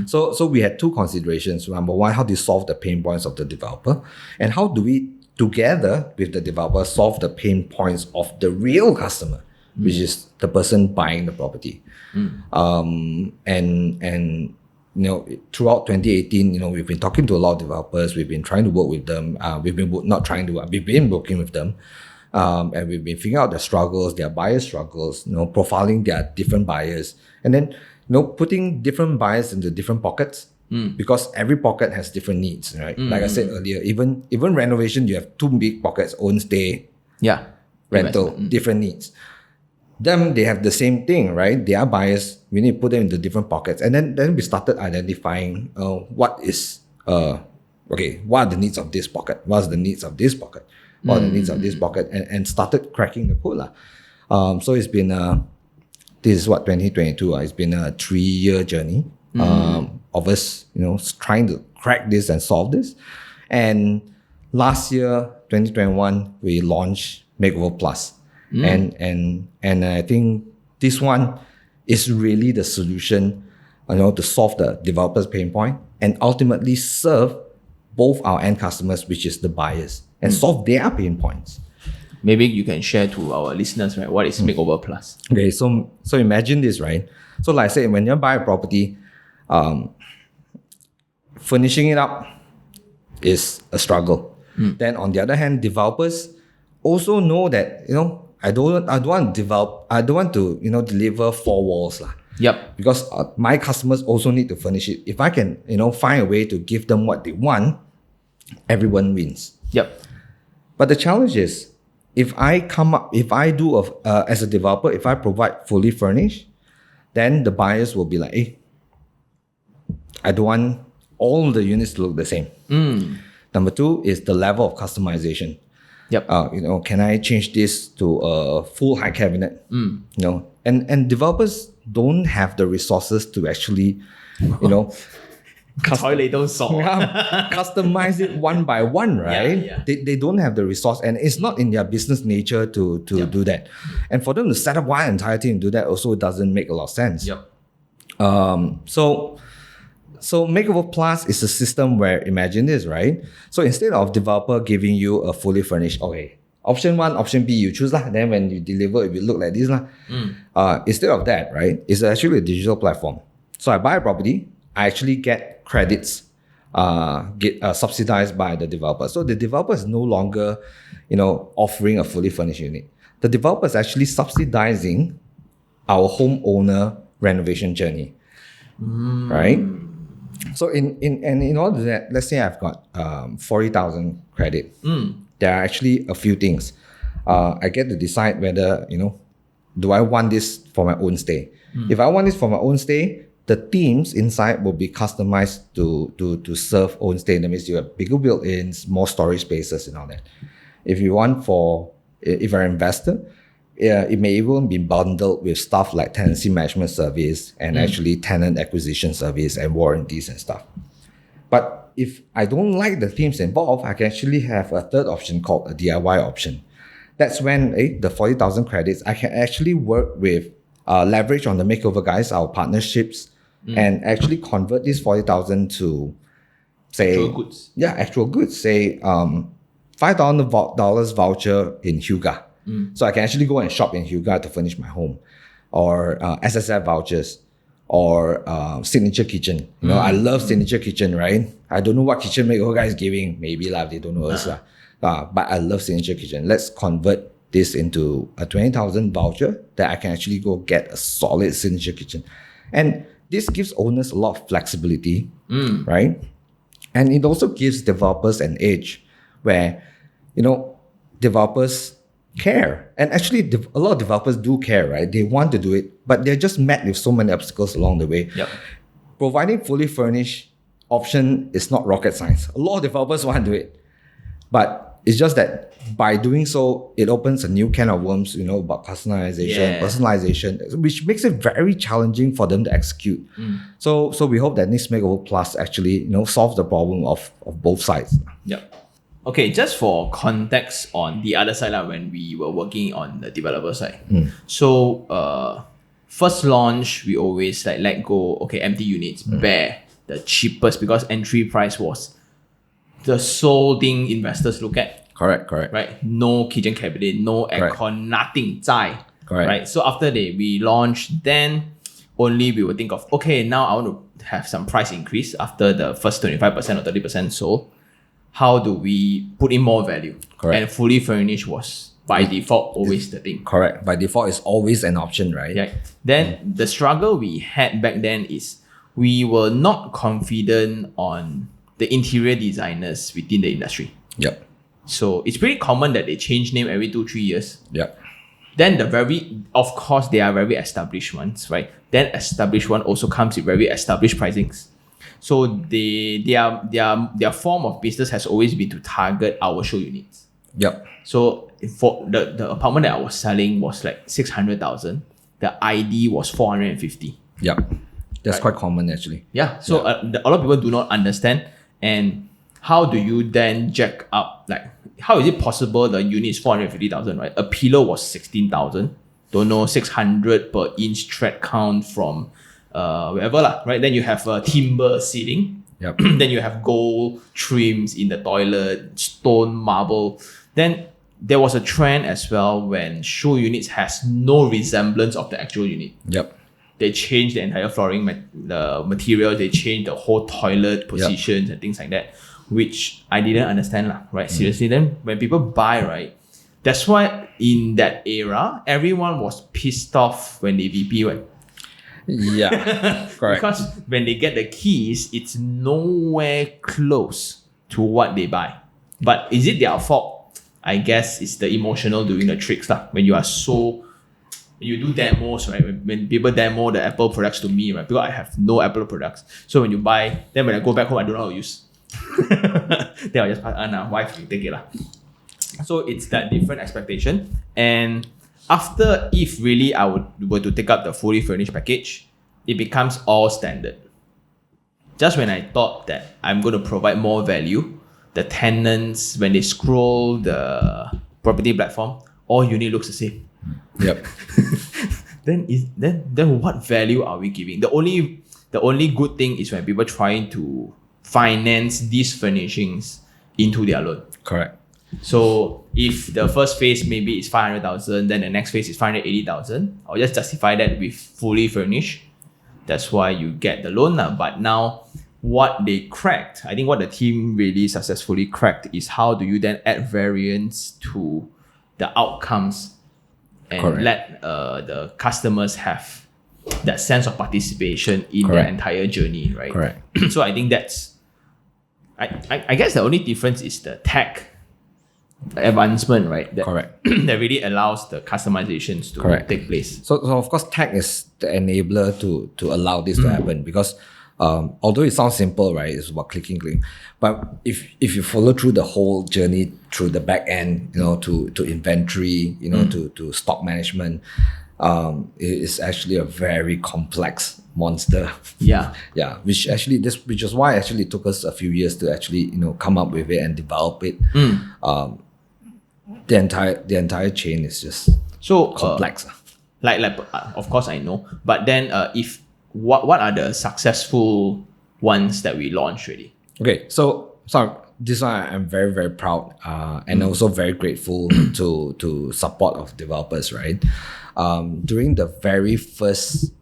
B: So we had two considerations. Number one, how do you solve the pain points of the developer? And how do we, together with the developer, solve the pain points of the real customer, which is the person buying the property? And throughout 2018, we've been talking to a lot of developers. We've been trying to work with them. We've been working with them. And we've been figuring out their struggles, their buyer struggles, profiling their different buyers, and then, putting different buyers into different pockets, because every pocket has different needs, right? Like I said earlier, even renovation, you have two big pockets: own, stay, rental, different needs. Them, they have the same thing, right? They are buyers. We need to put them into different pockets, and then we started identifying what are the needs of this pocket? What's the needs of this pocket? What are the needs of this pocket? And started cracking the code. So it's been, this is 2022. It's been a 3-year journey of us, trying to crack this and solve this. And last year, 2021, we launched Makeover Plus. And I think this one is really the solution, to solve the developer's pain point and ultimately serve both our end customers, which is the buyers, and solve their pain points.
A: Maybe you can share to our listeners, right? What is Makeover Plus?
B: Okay, so imagine this, right? So like I said, when you buy a property, furnishing it up is a struggle. Then on the other hand, developers also know that, I don't want to deliver 4 walls.
A: Yep.
B: Because my customers also need to furnish it. If I can, find a way to give them what they want, everyone wins.
A: Yep.
B: But the challenge is, as a developer, if I provide fully furnished, then the buyers will be like, hey, I don't want all the units to look the same. Number 2 is the level of customization.
A: Yep.
B: Can I change this to a full high cabinet? And developers don't have the resources to actually, customize it one by one, right?
A: Yeah.
B: They don't have the resource, and it's not in their business nature to do that. And for them to set up one entire team to do that also doesn't make a lot of sense.
A: Yep.
B: So Makeover Plus is a system where, imagine this, right? So instead of developer giving you a fully furnished, okay, option 1, option B, you choose lah. Then when you deliver, it will look like this lah. Instead of that, right, it's actually a digital platform. So I buy a property, I actually get credits, subsidized by the developer. So the developer is no longer, offering a fully furnished unit. The developer is actually subsidizing our homeowner renovation journey, right? So in order to that, let's say I've got 40,000 credit. There are actually a few things. I get to decide whether, do I want this for my own stay? If I want this for my own stay, the themes inside will be customized to serve own stay. That means you have bigger built-ins, more storage spaces and all that. If you're an investor, it may even be bundled with stuff like tenancy management service and actually tenant acquisition service and warranties and stuff. But if I don't like the themes involved, I can actually have a third option called a DIY option. That's when the 40,000 credits, I can actually work with, leverage on the Makeover Guys, our partnerships, and actually convert this 40,000 to, say,
A: actual goods.
B: Yeah, actual goods. Say, $5,000 voucher in Hyuga. So I can actually go and shop in Hyuga to furnish my home, or SSF vouchers, or signature kitchen. I love signature kitchen, right? I don't know what kitchen Makeover Guys is giving. Maybe they don't know us. But I love signature kitchen. Let's convert this into a 20,000 voucher that I can actually go get a solid signature kitchen. And this gives owners a lot of flexibility, right? And it also gives developers an edge where, developers care. And actually, a lot of developers do care, right? They want to do it, but they're just met with so many obstacles along the way.
A: Yep.
B: Providing fully furnished option is not rocket science. A lot of developers want to do it, but it's just that by doing so, it opens a new can of worms, about customization, personalization, which makes it very challenging for them to execute. So we hope that this Makeover Plus actually, solves the problem of both sides.
A: Yep. Okay, just for context on the other side, when we were working on the developer side. So first launch, we always like let go, okay, empty units, bare, the cheapest, because entry price was the sole thing investors look at.
B: Correct.
A: Right? No kitchen cabinet, no aircon, nothing, 在.
B: Correct.
A: Right? So after we launched, then only we would think of, okay, now I want to have some price increase after the first 25% or 30% sold. How do we put in more value?
B: Correct.
A: And fully furnished was by default always the thing.
B: Correct. By default, it's always an option, right?
A: Yeah. Then the struggle we had back then is we were not confident on the interior designers within the industry.
B: Yep.
A: So it's pretty common that they change name every 2-3 years.
B: Yep.
A: Then of course, they are very established ones, right? Then established one also comes with very established pricings. So their form of business has always been to target our show units.
B: Yep.
A: So for the apartment that I was selling was like 600,000. The ID was 450.
B: Yep. That's
A: Right.
B: quite common actually.
A: Yeah. So a lot of people do not understand. And how do you then jack up? Like, how is it possible the unit is 450,000, right? A pillow was 16,000. Don't know, 600 per inch thread count from wherever lah, right? Then you have a timber ceiling.
B: Yep.
A: Then you have gold trims in the toilet, stone, marble. Then there was a trend as well when show units has no resemblance of the actual unit.
B: Yep.
A: They changed the entire flooring, the material. They changed the whole toilet positions and things like that, which I didn't understand lah, right? Seriously, then when people buy, right, that's why in that era, everyone was pissed off when they VP went.
B: Yeah. Correct.
A: Because when they get the keys, it's nowhere close to what they buy. But is it their fault? I guess it's the emotional doing the tricks lah. When you do demos, right? When people demo the Apple products to me, right? Because I have no Apple products. So when you buy, then when I go back home, I don't know how to use. Then I'll just pass, wife, you take it lah. So it's that different expectation. And after, if really I were to take up the fully furnished package, it becomes all standard. Just when I thought that I'm going to provide more value, the tenants, when they scroll the property platform, all unit looks the same.
B: Yep.
A: Then what value are we giving? The only good thing is when people trying to finance these furnishings into their loan.
B: Correct.
A: So if the first phase maybe is 500,000, then the next phase is 580,000, I'll just justify that with fully furnished. That's why you get the loan now. But now what they cracked, I think what the team really successfully cracked is how do you then add variance to the outcomes and
B: Correct.
A: let the customers have that sense of participation in
B: Correct.
A: their entire journey, right?
B: Correct.
A: So I think that's, I guess the only difference is the tech advancement, right?
B: Correct.
A: That really allows the customizations to
B: Correct.
A: take place.
B: So of course, tech is the enabler to allow this to happen because although it sounds simple, right? It's about clicking. But if you follow through the whole journey through the back end, to inventory, to stock management, it is actually a very complex monster.
A: Yeah.
B: Yeah. Which is why actually it took us a few years to actually, come up with it and develop it. The entire chain is just
A: So
B: complex.
A: Like of course I know, but then if what are the successful ones that we launched already?
B: Okay, so this one I'm very, very proud and also very grateful to support of developers, right? During the very first,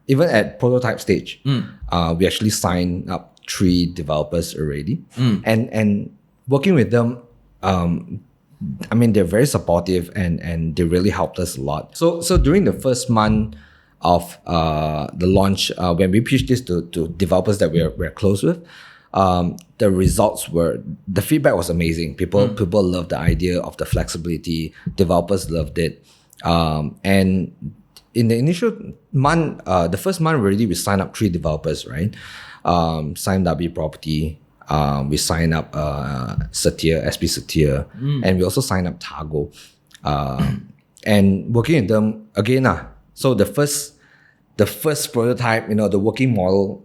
B: even at prototype stage, we actually signed up 3 developers already, and working with them. They're very supportive and they really helped us a lot. So during the first month of the launch, when we pitched this to developers that we're close with, the feedback was amazing. People loved the idea of the flexibility. Developers loved it. And in the initial month, the first month already, we signed up 3 developers, right? Signed W Property. We signed up Satir, SP Satir, and we also signed up Targo. And working with them again, so the first prototype, the working model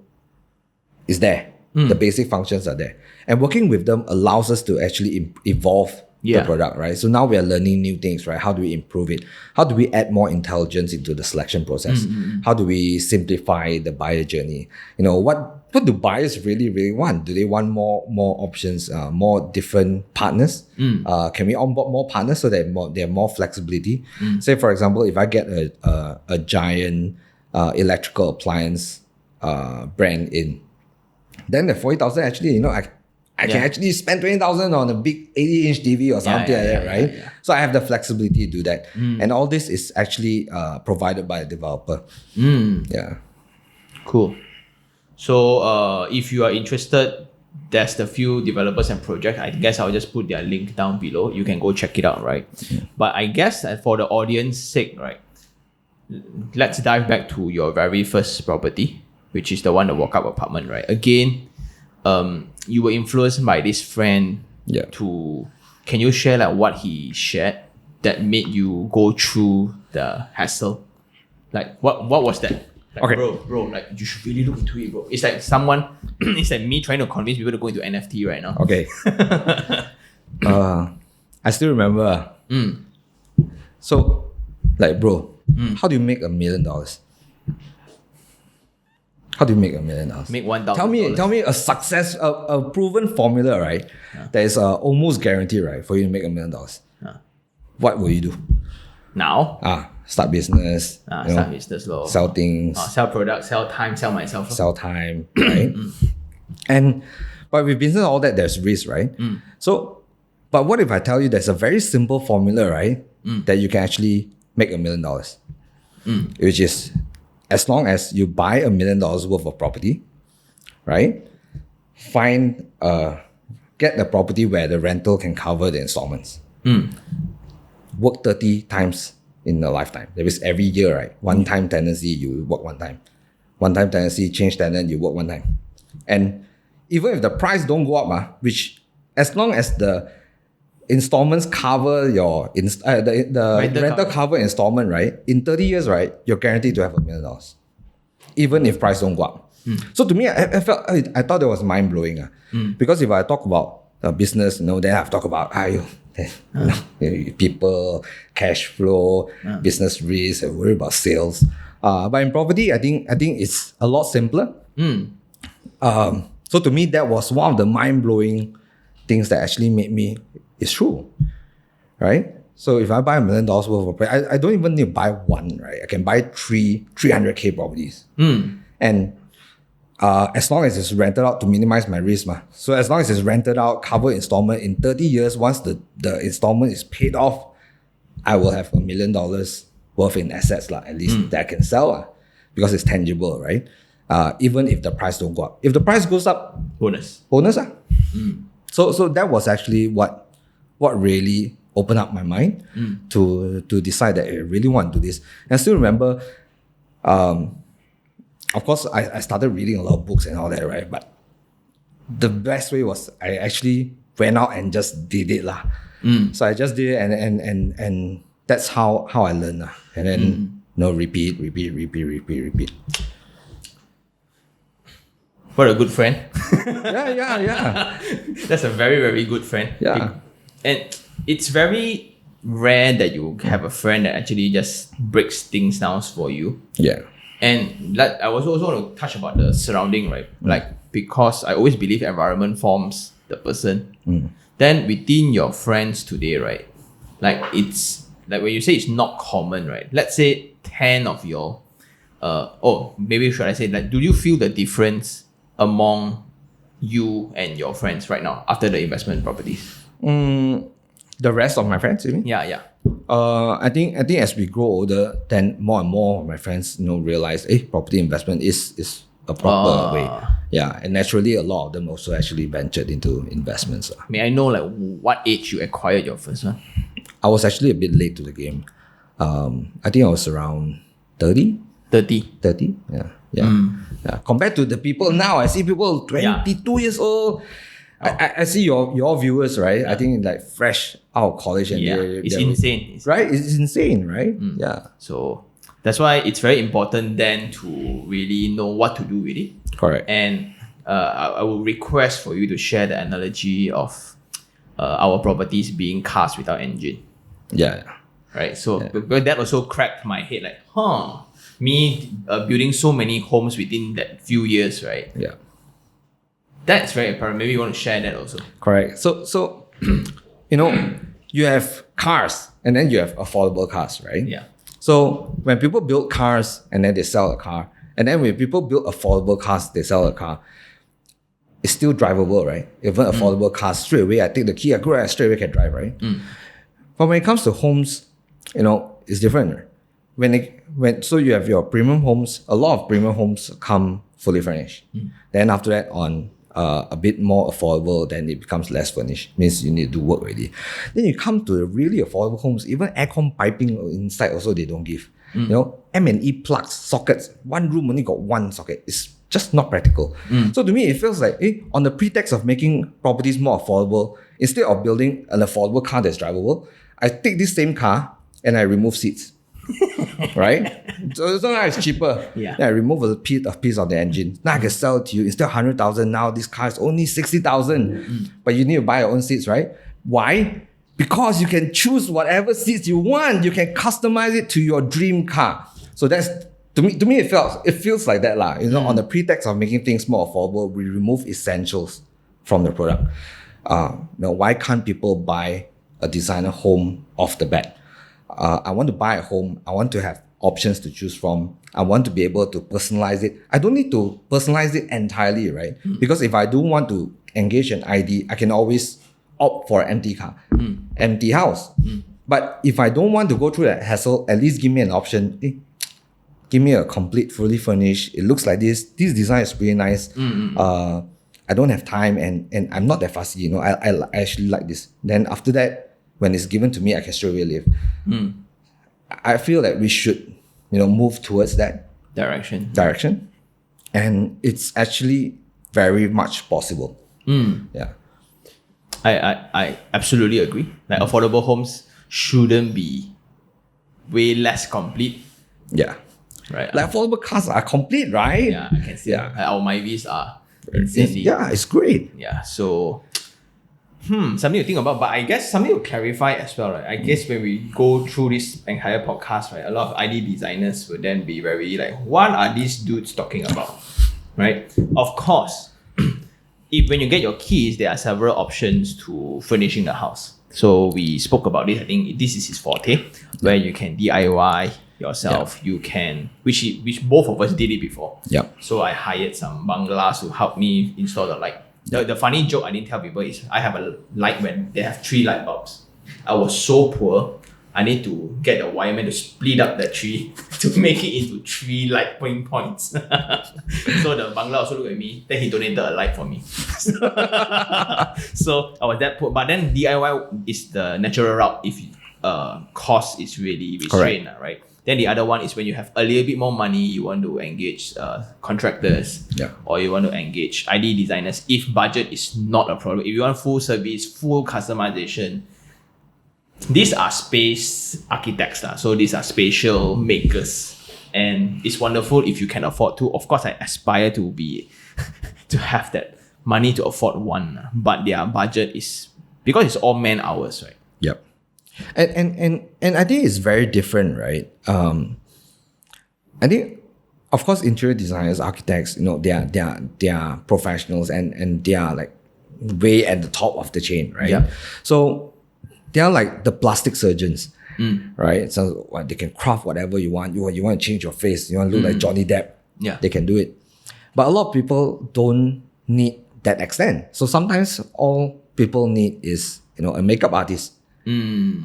B: is there. The basic functions are there. And working with them allows us to actually evolve, the product, right? So now we are learning new things, right? How do we improve it? How do we add more intelligence into the selection process? How do we simplify the buyer journey? What do buyers really want? Do they want more options, more different partners? Can we onboard more partners so that they have more flexibility? Say, for example, if I get a giant electrical appliance brand in, then the 40,000 actually, I can actually spend 20,000 on a big 80-inch TV or something like that, right? So I have the flexibility to do that. And all this is actually provided by a developer. Yeah.
A: Cool. So if you are interested, there's the few developers and projects. I guess I'll just put their link down below. You can go check it out, right? But I guess that for the audience sake, right, let's dive back to your very first property, which is the one, the walk-up apartment, right? Again, you were influenced by this friend can you share like what he shared that made you go through the hassle? Like what was that? Like,
B: Okay.
A: bro, like you should really look into it, bro. It's like it's like me trying to convince people to go into NFT right now.
B: Okay. I still remember. So, like, bro, how do you make $1 million? How do you make $1 million?
A: Make $1,000.
B: Tell me a success, a proven formula, right? That is almost guaranteed, right, for you to make $1 million. What will you do?
A: Now?
B: Start business.
A: Start business, lor.
B: Sell things.
A: Sell products, sell time, sell myself.
B: Sell time, right? But with business, all that, there's risk, right? So, but what if I tell you there's a very simple formula, right? That you can actually make $1 million, which is as long as you buy $1 million worth of property, right? Get the property where the rental can cover the installments. Work 30 times in a lifetime. That means every year, right? One time tenancy, you work one time. One time tenancy, change tenant, you work one time. And even if the price don't go up, which as long as the installments cover your the rental cover installment, right? In 30 years, right, you're guaranteed to have $1 million, even if price don't go up. So to me, I thought it was mind blowing, because if I talk about business, then I have to talk about people, cash flow, business risk, and worry about sales. But in property, I think it's a lot simpler. So to me, that was one of the mind blowing things that actually made me. It's true, right? So if I buy $1 million worth of property, I don't even need to buy one, right? I can buy 300K properties. And as long as it's rented out to minimize my risk. So as long as it's rented out, covered installment, in 30 years, once the installment is paid off, I will have $1 million worth in assets, at least that I can sell, because it's tangible, right? Even if the price don't go up. If the price goes up, bonus. So that was actually what really opened up my mind to decide that I really want to do this. And I still remember, of course, I started reading a lot of books and all that, right? But the best way was I actually went out and just did it. So I just did it, and that's how I learned. And then repeat.
A: What a good friend.
B: Yeah.
A: That's a very, very good friend.
B: Yeah.
A: And it's very rare that you have a friend that actually just breaks things down for you.
B: Yeah.
A: And I was also want to touch about the surrounding, right? Because I always believe environment forms the person. Then within your friends today, right? It's like when you say it's not common, right? Let's say 10 of your, maybe should I say, do you feel the difference among you and your friends right now after the investment properties?
B: The rest of my friends, you mean?
A: Yeah.
B: I think as we grow older, then more and more of my friends realize, property investment is a proper way. Yeah, and naturally, a lot of them also actually ventured into investments.
A: May I know what age you acquired your first one?
B: I was actually a bit late to the game. I think I was around 30. 30. Yeah. Compared to the people now, I see people 22 years old. I see your viewers, right? I think fresh out of college, and
A: it's insane,
B: right? It's insane, right? Yeah.
A: So that's why it's very important then to really know what to do with it.
B: Correct.
A: And I will request for you to share the analogy of our properties being cars without engine.
B: Yeah.
A: Right. So but that also cracked my head like, me building so many homes within that few years, right?
B: Yeah.
A: That's very apparent. Maybe you want to share that also.
B: Correct. So you have cars and then you have affordable cars, right?
A: Yeah.
B: So when people build cars and then they sell a car, and then when people build affordable cars, they sell a car, it's still drivable, right? Even affordable cars, straight away, I take the key, I go and straight away can drive, right? But when it comes to homes, it's different. So you have your premium homes, a lot of premium homes come fully furnished. Then after that, on a bit more affordable, then it becomes less furnished. Means you need to do work already. Then you come to the really affordable homes, even aircon piping inside also they don't give. M&E plugs, sockets, one room only got one socket. It's just not practical. So to me, it feels like, on the pretext of making properties more affordable, instead of building an affordable car that's drivable, I take this same car and I remove seats. Right? So now it's cheaper.
A: Yeah.
B: Then I remove a piece of the engine. Now I can sell it to you. Instead of 100,000, now this car is only 60,000. But you need to buy your own seats, right? Why? Because you can choose whatever seats you want. You can customize it to your dream car. So that's to me it feels like that lah. On the pretext of making things more affordable, we remove essentials from the product. Why can't people buy a designer home off the bat? I want to buy a home. I want to have options to choose from. I want to be able to personalize it. I don't need to personalize it entirely, right? Because if I do want to engage an ID, I can always opt for an empty car, empty house. But if I don't want to go through that hassle, at least give me an option. Give me a complete, fully furnished. It looks like this. This design is pretty nice. I don't have time and I'm not that fussy. I actually like this. Then after that, when it's given to me, I can straight away leave. I feel that we should, move towards that direction. And it's actually very much possible. Yeah.
A: I absolutely agree. Like affordable homes shouldn't be way less complete.
B: Yeah.
A: Right.
B: Like affordable cars are complete, right?
A: Yeah, I can see.
B: Yeah.
A: Like our Myvis are insanely.
B: Yeah, it's great.
A: Yeah. So something to think about, but I guess something to clarify as well, right? I guess when we go through this entire podcast, right, a lot of ID designers would then be very like, what are these dudes talking about? Right? Of course, when you get your keys, there are several options to furnishing the house. So we spoke about this. I think this is his forte, where you can DIY yourself. You can, which both of us did it before.
B: Yeah.
A: So I hired some bungalows to help me install the light. The funny joke I didn't tell people is I have a light when they have 3 light bulbs. I was so poor, I need to get the wireman to split up the 3 to make it into 3 light points. So the bungalow also looked at me, then he donated a light for me. So I was that poor. But then DIY is the natural route if cost is really restrained, right? Then the other one is when you have a little bit more money, you want to engage contractors, or you want to engage ID designers if budget is not a problem. If you want full service, full customization, these are space architects. So these are spatial makers. And it's wonderful if you can afford to. Of course, I aspire to be to have that money to afford one. But their budget is, because it's all man hours, right?
B: Yep. And I think it's very different, right? I think, of course, interior designers, architects, they are professionals and they are like way at the top of the chain, right?
A: Yeah.
B: So they are like the plastic surgeons, right? So they can craft whatever you want. You want to change your face, you want to look like Johnny Depp, they can do it. But a lot of people don't need that extent. So sometimes all people need is a makeup artist. And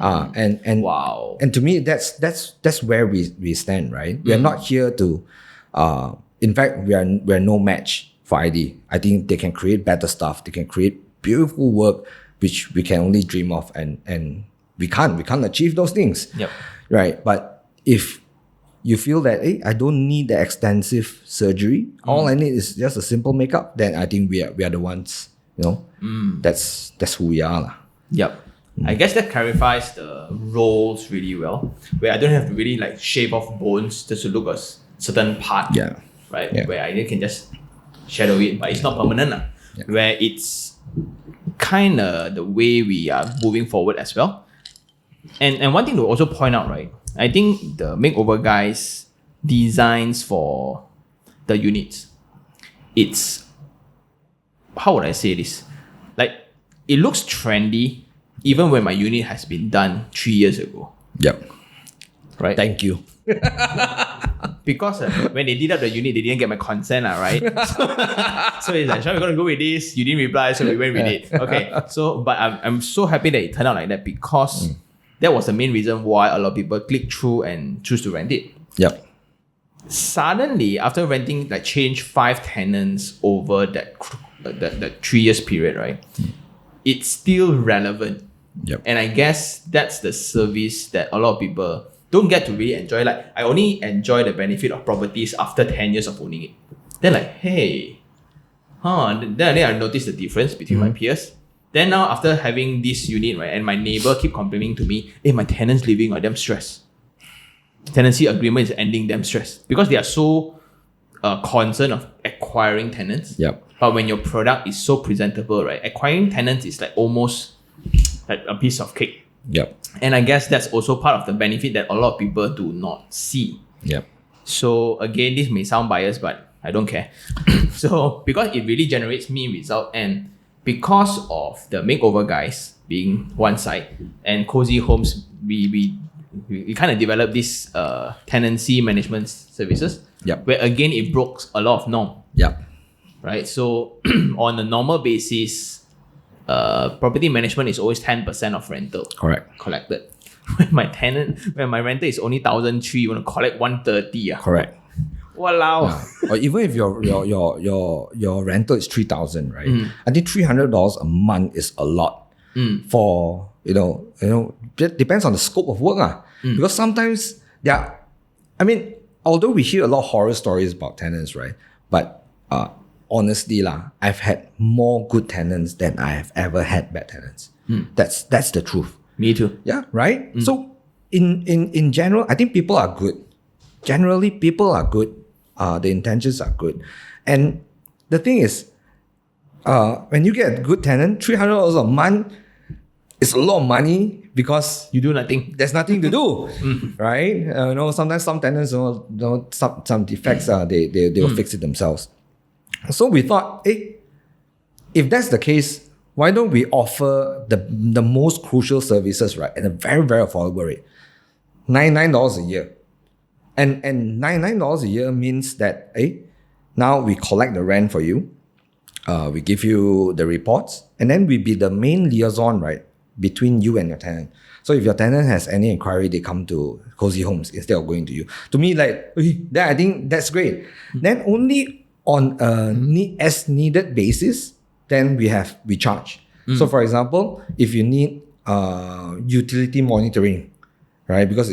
A: Wow.
B: And to me, that's where we stand, right? We are not here to, in fact, we are no match for ID. I think they can create better stuff. They can create beautiful work, which we can only dream of, and we can't achieve those things.
A: Yep.
B: Right. But if you feel that, hey, I don't need the extensive surgery, all I need is just a simple makeup, then I think we are the ones, that's who we are lah.
A: Yep. I guess that clarifies the roles really well, where I don't have to really like shave off bones just to look a certain part.
B: Yeah.
A: Right?
B: Yeah.
A: Where I can just shadow it, but it's not permanent. Where it's kind of the way we are moving forward as well. And one thing to also point out, right? I think the Makeover Guys designs for the units, it's, how would I say this? Like, it looks trendy even when my unit has been done 3 years ago.
B: Yep.
A: Right?
B: Thank you.
A: Because when they did up the unit, they didn't get my consent, right? So it's like, Sean, we're going to go with this. You didn't reply, so we went with it. Okay. So, but I'm so happy that it turned out like that, because that was the main reason why a lot of people click through and choose to rent it.
B: Yep.
A: Suddenly, after renting, like, change 5 tenants over that 3 years period, right? It's still relevant.
B: Yep.
A: And I guess that's the service that a lot of people don't get to really enjoy. Like, I only enjoy the benefit of properties after 10 years of owning it. Then like, hey, then I noticed the difference between my peers. Then now, after having this unit, right, and my neighbor keep complaining to me, hey, my tenants leaving, them stressed. Tenancy agreement is ending, them stressed. Because they are so concerned of acquiring tenants.
B: Yep.
A: But when your product is so presentable, right, acquiring tenants is like almost like a piece of cake.
B: Yep.
A: And I guess that's also part of the benefit that a lot of people do not see.
B: Yep.
A: So again, this may sound biased, but I don't care. So because it really generates me result, and because of the Makeover Guys being one side and Cozy Homes, we kind of developed this tenancy management services.
B: Yep.
A: Where again, it broke a lot of norm.
B: Yep.
A: Right. So on a normal basis, property management is always 10% of rental.
B: Correct.
A: Collected. When my rental is only 1,300, you want to collect 130.
B: Correct.
A: Walao.
B: Or even if your rental is 3,000, right? I think $300 a month is a lot for it depends on the scope of work, because sometimes although we hear a lot of horror stories about tenants, right? But honestly, I've had more good tenants than I have ever had bad tenants. That's the truth.
A: Me too.
B: Yeah, right? So in general, I think people are good. Generally, people are good. The intentions are good. And the thing is, when you get a good tenant, $300 a month is a lot of money because
A: you do nothing.
B: There's nothing to do, right? Sometimes some tenants, some defects, they will fix it themselves. So we thought, hey, if that's the case, why don't we offer the most crucial services, right, at a very, very affordable rate? $99 a year. And $99 a year means that, now we collect the rent for you, we give you the reports, and then we be the main liaison, right, between you and your tenant. So if your tenant has any inquiry, they come to Cozy Homes instead of going to you. To me, then I think that's great. Then only on a as needed basis, then we charge. So for example, if you need utility monitoring, right? Because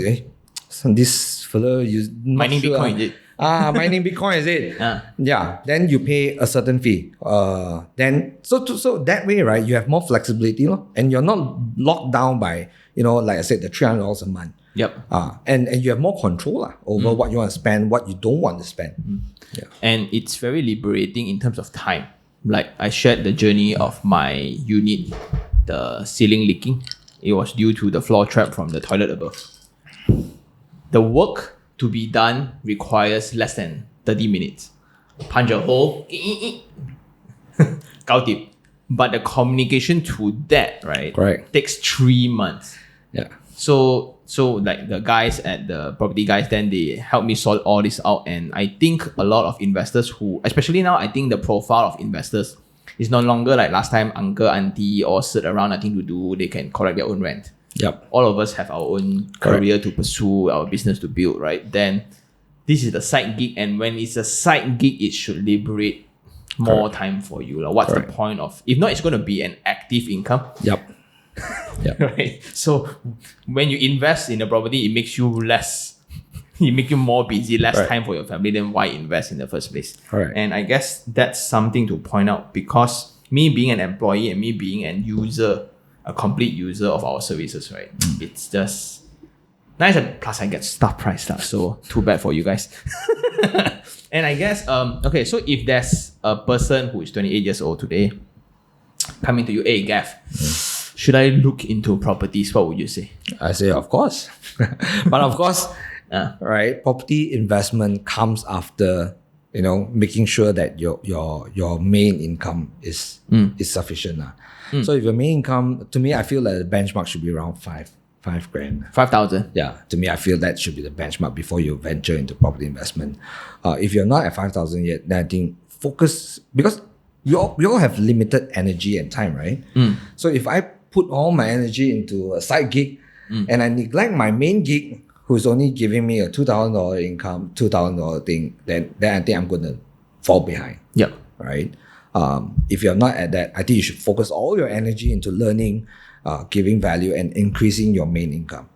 B: this fellow
A: mining Bitcoin, is it?
B: Mining Bitcoin, is it? Yeah. Then you pay a certain fee. Then so that way, right? You have more flexibility, and you're not locked down by like I said, the $300 a month.
A: Yep.
B: And you have more control over what you want to spend, what you don't want to spend. Yeah.
A: And it's very liberating in terms of time. Like I shared the journey of my unit, the ceiling leaking. It was due to the floor trap from the toilet above. The work to be done requires less than 30 minutes. Punch a hole, gao tip. But the communication to that, right, takes 3 months.
B: Yeah.
A: So like the guys at the Property Guys, then they helped me sort all this out. And I think a lot of investors who, especially now, I think the profile of investors is no longer like last time, uncle, auntie, or sit around, nothing to do, they can collect their own rent.
B: Yep.
A: All of us have our own career to pursue, our business to build, right? Then this is the side gig. And when it's a side gig, it should liberate more time for you. Like, what's the point of, if not, it's going to be an active income.
B: Yep.
A: Right. So when you invest in a property, it makes you more busy, less time for your family. Then why invest in the first place? And I guess that's something to point out, because me being an employee and me being an user, a complete user of our services, right? It's just nice. And plus I get staff price stuff, so too bad for you guys. And I guess so if there's a person who is 28 years old today, coming to you, hey Gav, should I look into properties? What would you say?
B: I say, of course. But of course, right, property investment comes after, making sure that your main income is sufficient. So if your main income, to me, I feel that the benchmark should be around five grand.
A: 5,000.
B: Yeah, to me, I feel that should be the benchmark before you venture into property investment. If you're not at 5,000 yet, then I think focus, because we all have limited energy and time, right? So if I put all my energy into a side gig and I neglect my main gig, who's only giving me a $2,000 income, $2,000 thing, then I think I'm going to fall behind.
A: Yep.
B: Right? If you're not at that, I think you should focus all your energy into learning, giving value, and increasing your main income.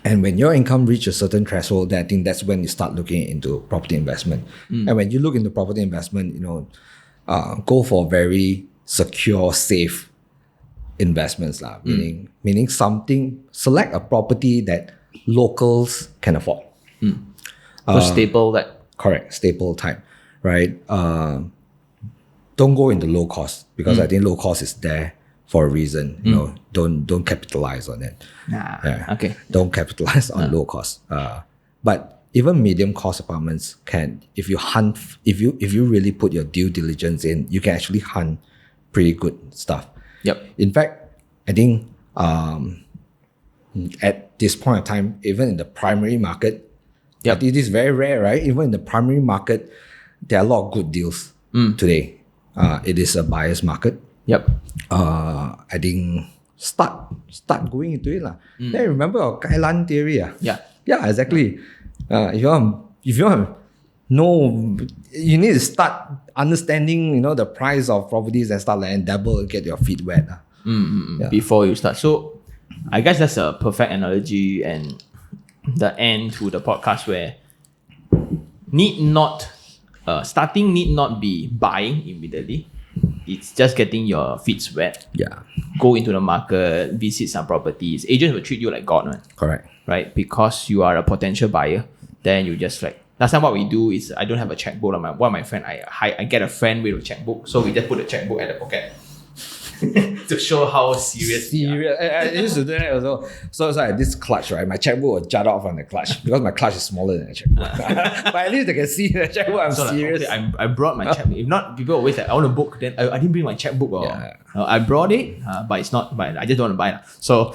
B: And when your income reaches a certain threshold, then I think that's when you start looking into property investment. And when you look into property investment, go for very secure, safe investments, meaning something, select a property that locals can afford.
A: So staple that.
B: Correct, staple type, right? Don't go into low cost, because I think low cost is there for a reason. Don't capitalize on it.
A: Okay.
B: Don't capitalize on low cost. But even medium cost apartments can, if you really put your due diligence in, you can actually hunt pretty good stuff.
A: Yep.
B: In fact, I think at this point of time, even in the primary market, I think it is very rare, right? Even in the primary market, there are a lot of good deals today. It is a buyer's market.
A: Yep.
B: I think start going into it. Then remember our Kailan theory. Yeah, exactly. If you want to know, you need to start understanding, the price of properties and start and dabble and get your feet wet.
A: Before you start. So I guess that's a perfect analogy and the end to the podcast, where starting need not be buying immediately. It's just getting your feet wet.
B: Yeah.
A: Go into the market, visit some properties. Agents will treat you like God, man.
B: Correct.
A: Right? Because you are a potential buyer, then you just last time what we do is, I don't have a checkbook. One of my friend, I get a friend with a checkbook. So we just put a checkbook at the pocket. To show how serious.
B: I used to do that also. So it's like this clutch, right? My checkbook will jut out from the clutch because my clutch is smaller than the checkbook. But at least they can see the checkbook. I'm serious.
A: Okay, I brought my checkbook. If not, people always I want to book. Then I didn't bring my checkbook. I brought it, but it's not. But I just don't want to buy it. So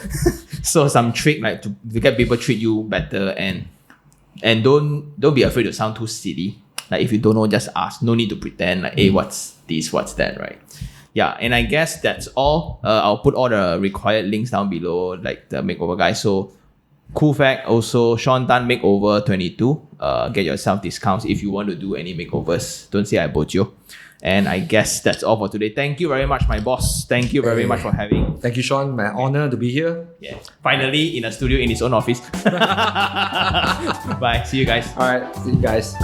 A: some trick to get people treat you better, and don't be afraid to sound too silly. If you don't know, just ask. No need to pretend hey, what's this, what's that, right? Yeah, and I guess that's all. I'll put all the required links down below, like the Makeover Guys. So, cool fact, also, Sean Tan Makeover 22. Get yourself discounts if you want to do any makeovers. Don't say I bought you. And I guess that's all for today. Thank you very much, my boss. Thank you very much for having.
B: Thank you, Sean. My honor to be here.
A: Yeah, finally in a studio in his own office. Bye. See you guys.
B: All right. See you guys.